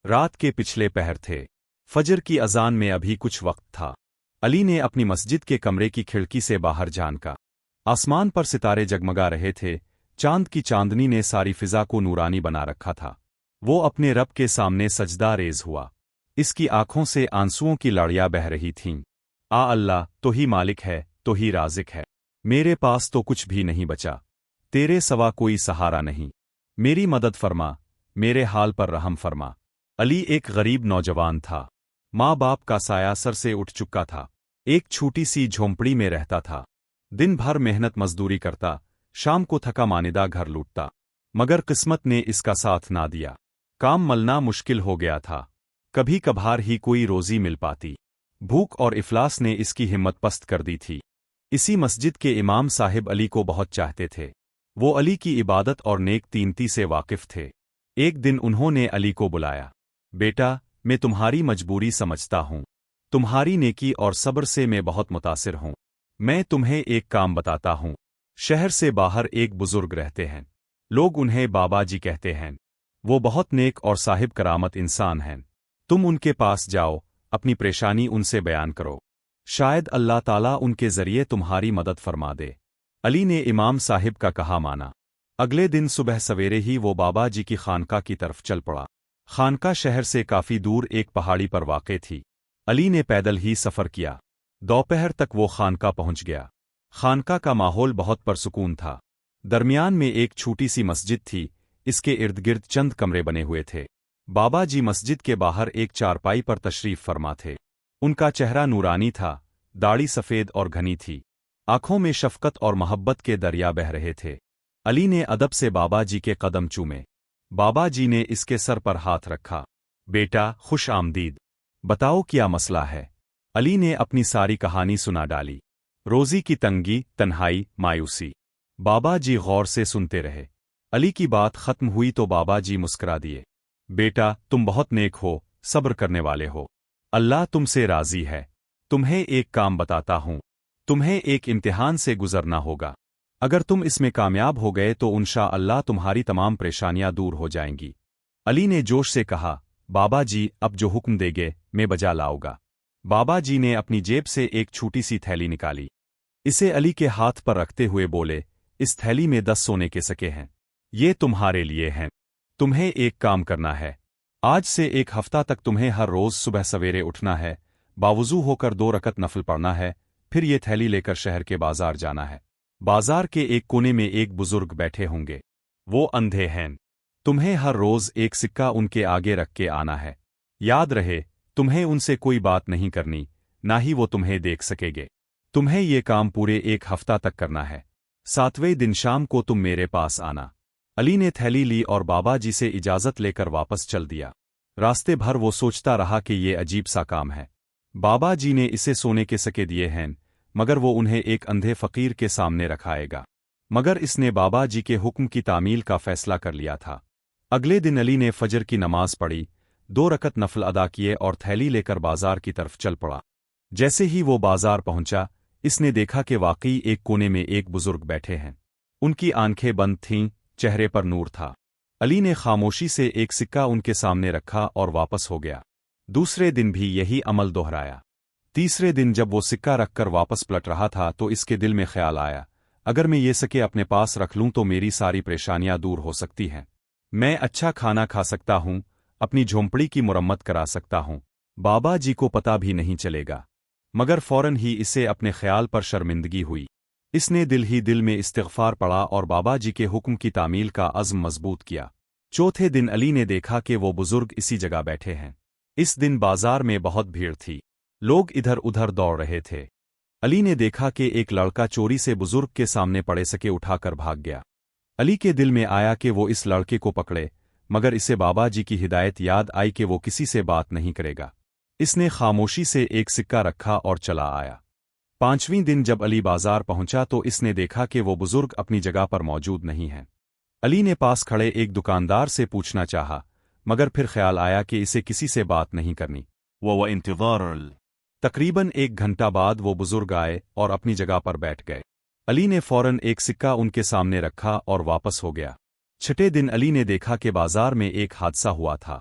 رات کے پچھلے پہر تھے، فجر کی اذان میں ابھی کچھ وقت تھا۔ علی نے اپنی مسجد کے کمرے کی کھڑکی سے باہر جھانکا۔ آسمان پر ستارے جگمگا رہے تھے، چاند کی چاندنی نے ساری فضا کو نورانی بنا رکھا تھا۔ وہ اپنے رب کے سامنے سجدہ ریز ہوا۔ اس کی آنکھوں سے آنسوؤں کی لڑیاں بہہ رہی تھیں۔ اللہ، تو ہی مالک ہے، تو ہی رازق ہے۔ میرے پاس تو کچھ بھی نہیں بچا، تیرے سوا کوئی سہارا نہیں۔ میری مدد فرما، میرے حال پر رحم فرما۔ علی ایک غریب نوجوان تھا، ماں باپ کا سایہ سر سے اٹھ چکا تھا، ایک چھوٹی سی جھونپڑی میں رہتا تھا۔ دن بھر محنت مزدوری کرتا، شام کو تھکا ماندہ گھر لوٹتا، مگر قسمت نے اس کا ساتھ نہ دیا۔ کام ملنا مشکل ہو گیا تھا، کبھی کبھار ہی کوئی روزی مل پاتی۔ بھوک اور افلاس نے اس کی ہمت پست کر دی تھی۔ اسی مسجد کے امام صاحب علی کو بہت چاہتے تھے، وہ علی کی عبادت اور نیک تینتی سے واقف تھے۔ ایک دن انہوں نے علی کو بلایا، بیٹا، میں تمہاری مجبوری سمجھتا ہوں، تمہاری نیکی اور صبر سے میں بہت متاثر ہوں۔ میں تمہیں ایک کام بتاتا ہوں۔ شہر سے باہر ایک بزرگ رہتے ہیں، لوگ انہیں بابا جی کہتے ہیں۔ وہ بہت نیک اور صاحب کرامت انسان ہیں۔ تم ان کے پاس جاؤ، اپنی پریشانی ان سے بیان کرو، شاید اللہ تعالیٰ ان کے ذریعے تمہاری مدد فرما دے۔ علی نے امام صاحب کا کہا مانا۔ اگلے دن صبح سویرے ہی وہ بابا جی کی خانقاہ کی طرف چل پڑا۔ خانقاہ شہر سے کافی دور ایک پہاڑی پر واقع تھی۔ علی نے پیدل ہی سفر کیا، دوپہر تک وہ خانقاہ پہنچ گیا۔ خانقاہ کا ماحول بہت پرسکون تھا۔ درمیان میں ایک چھوٹی سی مسجد تھی، اس کے ارد گرد چند کمرے بنے ہوئے تھے۔ بابا جی مسجد کے باہر ایک چارپائی پر تشریف فرما تھے۔ ان کا چہرہ نورانی تھا، داڑھی سفید اور گھنی تھی، آنکھوں میں شفقت اور محبت کے دریا بہہ رہے تھے۔ علی نے ادب سے بابا جی کے قدم چومے۔ بابا جی نے اس کے سر پر ہاتھ رکھا۔ بیٹا، خوش آمدید، بتاؤ کیا مسئلہ ہے؟ علی نے اپنی ساری کہانی سنا ڈالی، روزی کی تنگی، تنہائی، مایوسی۔ بابا جی غور سے سنتے رہے۔ علی کی بات ختم ہوئی تو بابا جی مسکرا دیے۔ بیٹا، تم بہت نیک ہو، صبر کرنے والے ہو، اللہ تم سے راضی ہے۔ تمہیں ایک کام بتاتا ہوں، تمہیں ایک امتحان سے گزرنا ہوگا۔ اگر تم اس میں کامیاب ہو گئے تو انشاءاللہ تمہاری تمام پریشانیاں دور ہو جائیں گی۔ علی نے جوش سے کہا، بابا جی اب جو حکم دے گے میں بجا لاؤں گا۔ بابا جی نے اپنی جیب سے ایک چھوٹی سی تھیلی نکالی، اسے علی کے ہاتھ پر رکھتے ہوئے بولے، اس تھیلی میں 10 سونے کے سکے ہیں، یہ تمہارے لیے ہیں۔ تمہیں ایک کام کرنا ہے، آج سے 1 ہفتہ تک تمہیں ہر روز صبح سویرے اٹھنا ہے، باوضو ہو کر 2 رکعت نفل پڑھنا ہے، پھر یہ تھیلی لے کر شہر کے بازار جانا ہے۔ بازار کے ایک کونے میں ایک بزرگ بیٹھے ہوں گے، وہ اندھے ہیں، تمہیں ہر روز 1 سکہ ان کے آگے رکھ کے آنا ہے۔ یاد رہے، تمہیں ان سے کوئی بات نہیں کرنی، نہ ہی وہ تمہیں دیکھ سکے گے۔ تمہیں یہ کام پورے 1 ہفتہ تک کرنا ہے، 7ویں دن شام کو تم میرے پاس آنا۔ علی نے تھیلی لی اور بابا جی سے اجازت لے کر واپس چل دیا۔ راستے بھر وہ سوچتا رہا کہ یہ عجیب سا کام ہے۔ بابا جی نے اسے سونے کے سکے دیے ہیں، مگر وہ انہیں ایک اندھے فقیر کے سامنے رکھائے گا۔ مگر اس نے بابا جی کے حکم کی تعمیل کا فیصلہ کر لیا تھا۔ اگلے دن علی نے فجر کی نماز پڑھی، 2 رکعت نفل ادا کیے اور تھیلی لے کر بازار کی طرف چل پڑا۔ جیسے ہی وہ بازار پہنچا، اس نے دیکھا کہ واقعی ایک کونے میں ایک بزرگ بیٹھے ہیں۔ ان کی آنکھیں بند تھیں، چہرے پر نور تھا۔ علی نے خاموشی سے 1 سکہ ان کے سامنے رکھا اور واپس ہو گیا۔ دوسرے دن بھی یہی عمل دہرایا۔ تیسرے دن جب وہ سکہ رکھ کر واپس پلٹ رہا تھا تو اس کے دل میں خیال آیا، اگر میں یہ سکے اپنے پاس رکھ لوں تو میری ساری پریشانیاں دور ہو سکتی ہیں، میں اچھا کھانا کھا سکتا ہوں، اپنی جھونپڑی کی مرمت کرا سکتا ہوں، بابا جی کو پتہ بھی نہیں چلے گا۔ مگر فوراً ہی اسے اپنے خیال پر شرمندگی ہوئی۔ اس نے دل ہی دل میں استغفار پڑھا اور بابا جی کے حکم کی تعمیل کا عزم مضبوط کیا۔ چوتھے دن علی نے دیکھا کہ وہ بزرگ اسی جگہ بیٹھے ہیں۔ اس دن بازار میں بہت بھیڑ تھی، لوگ ادھر ادھر دوڑ رہے تھے۔ علی نے دیکھا کہ ایک لڑکا چوری سے بزرگ کے سامنے پڑے سکے اٹھا کر بھاگ گیا۔ علی کے دل میں آیا کہ وہ اس لڑکے کو پکڑے، مگر اسے بابا جی کی ہدایت یاد آئی کہ وہ کسی سے بات نہیں کرے گا۔ اس نے خاموشی سے 1 سکہ رکھا اور چلا آیا۔ 5ویں دن جب علی بازار پہنچا تو اس نے دیکھا کہ وہ بزرگ اپنی جگہ پر موجود نہیں ہیں۔ علی نے پاس کھڑے ایک دکاندار سے پوچھنا چاہا، مگر پھر خیال آیا کہ اسے کسی سے بات نہیں کرنی۔ وہ انتظار تقریباً 1 گھنٹہ بعد وہ بزرگ آئے اور اپنی جگہ پر بیٹھ گئے۔ علی نے فوراً 1 سکہ ان کے سامنے رکھا اور واپس ہو گیا۔ چھٹے دن علی نے دیکھا کہ بازار میں ایک حادثہ ہوا تھا۔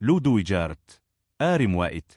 لودو جارت آرم وائت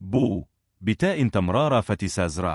بو بتاء تمرار فتسازرع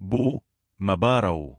بو مبارو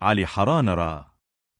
علي حرانرا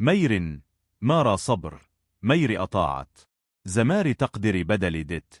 مير مارا صبر مير أطاعت زمار تقدر بدل دت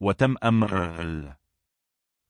وتم أمر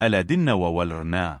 ألدن وولرنا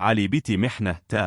علي بيتي محنة تا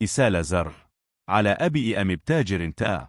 إسال زر على أبي أم بتاجر تا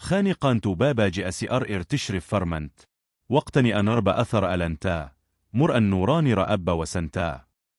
خانقان بابا جأسي أرئر تشرف فرمنت وقتني أنرب أثر ألنتا مر النوران رأب وسنتا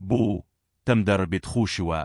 بو تمدر بتخوشوا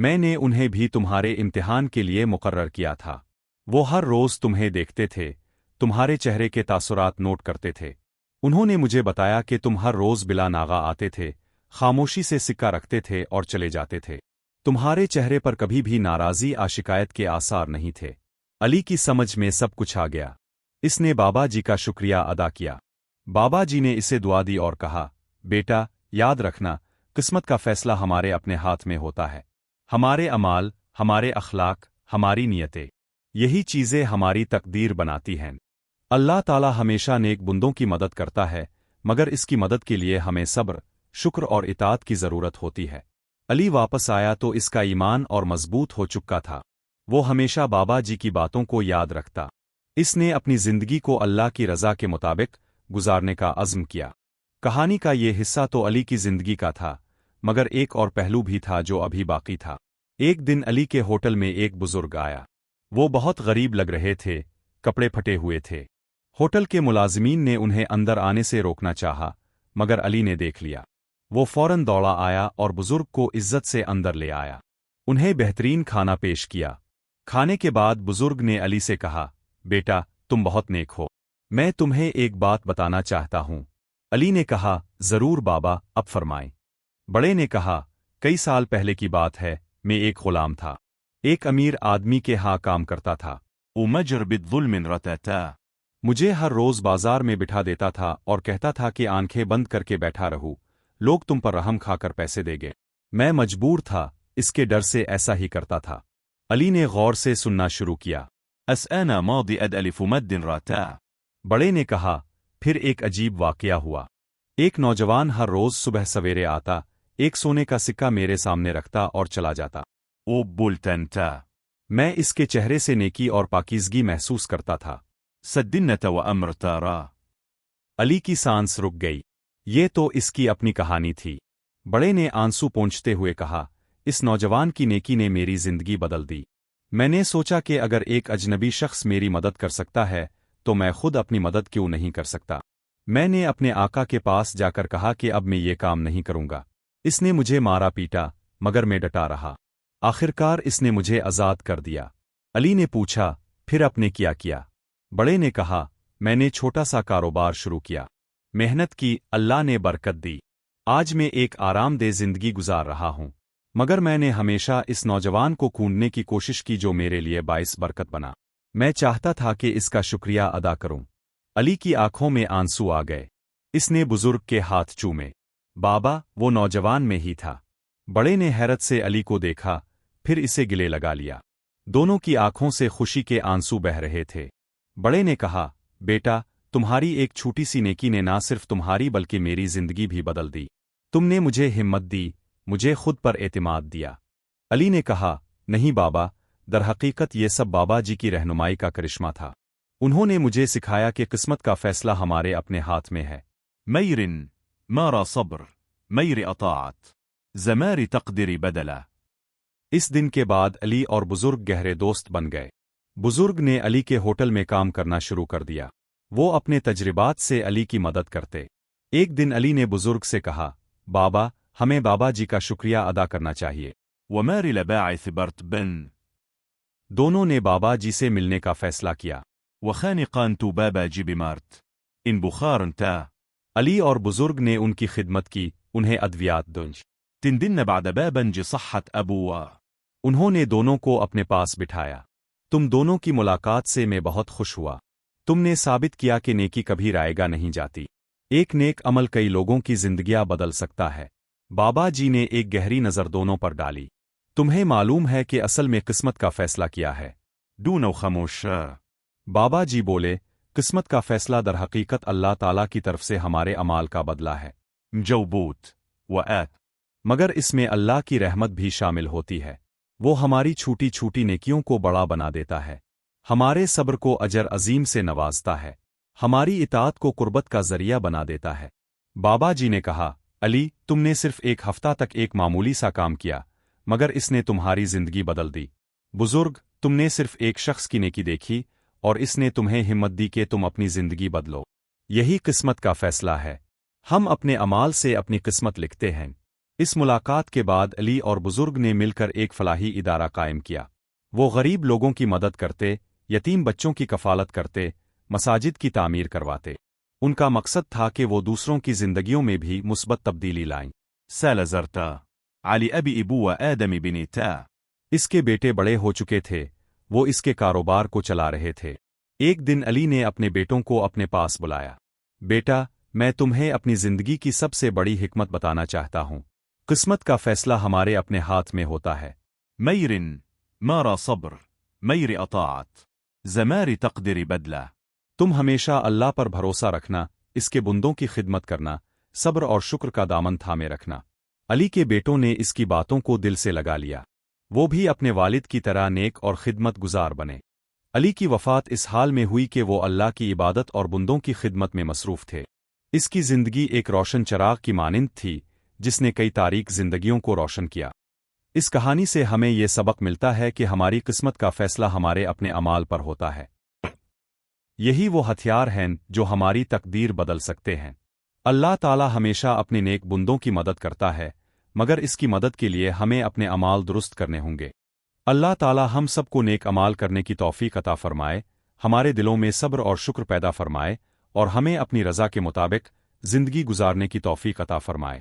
میں نے انہیں بھی تمہارے امتحان کے لیے مقرر کیا تھا۔ وہ ہر روز تمہیں دیکھتے تھے، تمہارے چہرے کے تاثرات نوٹ کرتے تھے۔ انہوں نے مجھے بتایا کہ تم ہر روز بلا ناغہ آتے تھے، خاموشی سے سکہ رکھتے تھے اور چلے جاتے تھے۔ تمہارے چہرے پر کبھی بھی ناراضی یا شکایت کے آثار نہیں تھے۔ علی کی سمجھ میں سب کچھ آ گیا۔ اس نے بابا جی کا شکریہ ادا کیا۔ بابا جی نے اسے دعا دی اور کہا، بیٹا، یاد رکھنا، قسمت کا فیصلہ ہمارے اپنے ہاتھ میں ہوتا ہے۔ ہمارے اعمال، ہمارے اخلاق، ہماری نیتیں، یہی چیزیں ہماری تقدیر بناتی ہیں۔ اللہ تعالی ہمیشہ نیک بندوں کی مدد کرتا ہے، مگر اس کی مدد کے لیے ہمیں صبر، شکر اور اطاعت کی ضرورت ہوتی ہے۔ علی واپس آیا تو اس کا ایمان اور مضبوط ہو چکا تھا۔ وہ ہمیشہ بابا جی کی باتوں کو یاد رکھتا۔ اس نے اپنی زندگی کو اللہ کی رضا کے مطابق گزارنے کا عزم کیا۔ کہانی کا یہ حصہ تو علی کی زندگی کا تھا، مگر ایک اور پہلو بھی تھا جو ابھی باقی تھا۔ ایک دن علی کے ہوٹل میں ایک بزرگ آیا۔ وہ بہت غریب لگ رہے تھے، کپڑے پھٹے ہوئے تھے۔ ہوٹل کے ملازمین نے انہیں اندر آنے سے روکنا چاہا، مگر علی نے دیکھ لیا۔ وہ فوراً دوڑا آیا اور بزرگ کو عزت سے اندر لے آیا۔ انہیں بہترین کھانا پیش کیا۔ کھانے کے بعد بزرگ نے علی سے کہا، بیٹا، تم بہت نیک ہو، میں تمہیں ایک بات بتانا چاہتا ہوں۔ علی نے کہا، ضرور بابا، اب فرمائیں۔ بڑے نے کہا، کئی سال پہلے کی بات ہے، میں ایک غلام تھا۔ ایک امیر آدمی کے ہاں کام کرتا تھا۔ ومجر بالظلم رتاتا، مجھے ہر روز بازار میں بٹھا دیتا تھا اور کہتا تھا کہ آنکھیں بند کر کے بیٹھا رہو، لوگ تم پر رحم کھا کر پیسے دے گے۔ میں مجبور تھا، اس کے ڈر سے ایسا ہی کرتا تھا۔ علی نے غور سے سننا شروع کیا۔ أنا ماضي ألف مد راتا، بڑے نے کہا، پھر ایک عجیب واقعہ ہوا۔ ایک نوجوان ہر روز صبح سویرے آتا، ایک سونے کا سکہ میرے سامنے رکھتا اور چلا جاتا۔ وبلتنتا، میں اس کے چہرے سے نیکی اور پاکیزگی محسوس کرتا تھا۔ سدنة وأمر تارا، علی کی سانس رک گئی۔ یہ تو اس کی اپنی کہانی تھی۔ بڑے نے آنسو پونچھتے ہوئے کہا، اس نوجوان کی نیکی نے میری زندگی بدل دی۔ میں نے سوچا کہ اگر ایک اجنبی شخص میری مدد کر سکتا ہے تو میں خود اپنی مدد کیوں نہیں کر سکتا۔ میں نے اپنے آقا کے پاس جا کر کہا کہ اب میں یہ کام نہیں کروں گا۔ اس نے مجھے مارا پیٹا، مگر میں ڈٹا رہا۔ آخرکار اس نے مجھے آزاد کر دیا۔ علی نے پوچھا، پھر آپ نے کیا؟ بڑے نے کہا، میں نے چھوٹا سا کاروبار شروع کیا، محنت کی، اللہ نے برکت دی۔ آج میں ایک آرام دہ زندگی گزار رہا ہوں، مگر میں نے ہمیشہ اس نوجوان کو ڈھونڈنے کی کوشش کی جو میرے لیے باعث برکت بنا۔ میں چاہتا تھا کہ اس کا شکریہ ادا کروں۔ علی کی آنکھوں میں آنسو آ گئے۔ اس نے بزرگ کے ہاتھ چومے۔ بابا، وہ نوجوان میں ہی تھا۔ بڑے نے حیرت سے علی کو دیکھا، پھر اسے گلے لگا لیا۔ دونوں کی آنکھوں سے خوشی کے آنسو بہہ رہے تھے۔ بڑے نے کہا، بیٹا، تمہاری ایک چھوٹی سی نیکی نے نہ صرف تمہاری بلکہ میری زندگی بھی بدل دی۔ تم نے مجھے ہمت دی، مجھے خود پر اعتماد دیا۔ علی نے کہا، نہیں بابا، درحقیقت یہ سب بابا جی کی رہنمائی کا کرشمہ تھا۔ انہوں نے مجھے سکھایا کہ قسمت کا فیصلہ ہمارے اپنے ہاتھ میں ہے۔ مير مار صبر، مير أطاعت، زمار تقدر بدلا۔ اس دن کے بعد علی اور بزرگ گہرے دوست بن گئے۔ بزرگ نے علی کے ہوٹل میں کام کرنا شروع کر دیا۔ وہ اپنے تجربات سے علی کی مدد کرتے۔ ایک دن علی نے بزرگ سے کہا، بابا، ہمیں بابا جی کا شکریہ ادا کرنا چاہیے۔ ومار لباعث برت بن، دونوں نے بابا جی سے ملنے کا فیصلہ کیا۔ وخانقان تو بابا جی بمارت، ان بخار تا، علی اور بزرگ نے ان کی خدمت کی، انہیں ادویات دنج۔ تندن بعد بابا جی صحت ابوا، انہوں نے دونوں کو اپنے پاس بٹھایا۔ تم دونوں کی ملاقات سے میں بہت خوش ہوا۔ تم نے ثابت کیا کہ نیکی کبھی رائیگاں نہیں جاتی۔ ایک نیک عمل کئی لوگوں کی زندگیاں بدل سکتا ہے۔ بابا جی نے ایک گہری نظر دونوں پر ڈالی۔ تمہیں معلوم ہے کہ اصل میں قسمت کا فیصلہ کیا ہے؟ دون خاموش، بابا جی بولے، قسمت کا فیصلہ در حقیقت اللہ تعالیٰ کی طرف سے ہمارے اعمال کا بدلہ ہے۔ مجوبوت وآت، مگر اس میں اللہ کی رحمت بھی شامل ہوتی ہے۔ وہ ہماری چھوٹی چھوٹی نیکیوں کو بڑا بنا دیتا ہے، ہمارے صبر کو اجر عظیم سے نوازتا ہے، ہماری اطاعت کو قربت کا ذریعہ بنا دیتا ہے۔ بابا جی نے کہا، علی، تم نے صرف ایک ہفتہ تک ایک معمولی سا کام کیا، مگر اس نے تمہاری زندگی بدل دی۔ بزرگ، تم نے صرف ایک شخص کی نیکی دیکھی اور اس نے تمہیں ہمت دی کہ تم اپنی زندگی بدلو۔ یہی قسمت کا فیصلہ ہے۔ ہم اپنے اعمال سے اپنی قسمت لکھتے ہیں۔ اس ملاقات کے بعد علی اور بزرگ نے مل کر ایک فلاحی ادارہ قائم کیا۔ وہ غریب لوگوں کی مدد کرتے، یتیم بچوں کی کفالت کرتے، مساجد کی تعمیر کرواتے۔ ان کا مقصد تھا کہ وہ دوسروں کی زندگیوں میں بھی مثبت تبدیلی لائیں۔ سال زرتا علي أبي إبو آدم بن تا. اس کے بیٹے بڑے ہو چکے تھے، وہ اس کے کاروبار کو چلا رہے تھے۔ ایک دن علی نے اپنے بیٹوں کو اپنے پاس بلایا۔ بیٹا، میں تمہیں اپنی زندگی کی سب سے بڑی حکمت بتانا چاہتا ہوں۔ قسمت کا فیصلہ ہمارے اپنے ہاتھ میں ہوتا ہے۔ مير مارا صبر مير أطاعت زمار تقدر بدلة. تم ہمیشہ اللہ پر بھروسہ رکھنا، اس کے بندوں کی خدمت کرنا، صبر اور شکر کا دامن تھامے رکھنا۔ علی کے بیٹوں نے اس کی باتوں کو دل سے لگا لیا۔ وہ بھی اپنے والد کی طرح نیک اور خدمت گزار بنے۔ علی کی وفات اس حال میں ہوئی کہ وہ اللہ کی عبادت اور بندوں کی خدمت میں مصروف تھے۔ اس کی زندگی ایک روشن چراغ کی مانند تھی جس نے کئی تاریک زندگیوں کو روشن کیا۔ اس کہانی سے ہمیں یہ سبق ملتا ہے کہ ہماری قسمت کا فیصلہ ہمارے اپنے اعمال پر ہوتا ہے۔ یہی وہ ہتھیار ہیں جو ہماری تقدیر بدل سکتے ہیں۔ اللہ تعالی ہمیشہ اپنے نیک بندوں کی مدد کرتا ہے، مگر اس کی مدد کے لیے ہمیں اپنے اعمال درست کرنے ہوں گے۔ اللہ تعالی ہم سب کو نیک اعمال کرنے کی توفیق عطا فرمائے، ہمارے دلوں میں صبر اور شکر پیدا فرمائے، اور ہمیں اپنی رضا کے مطابق زندگی گزارنے کی توفیق عطا فرمائے۔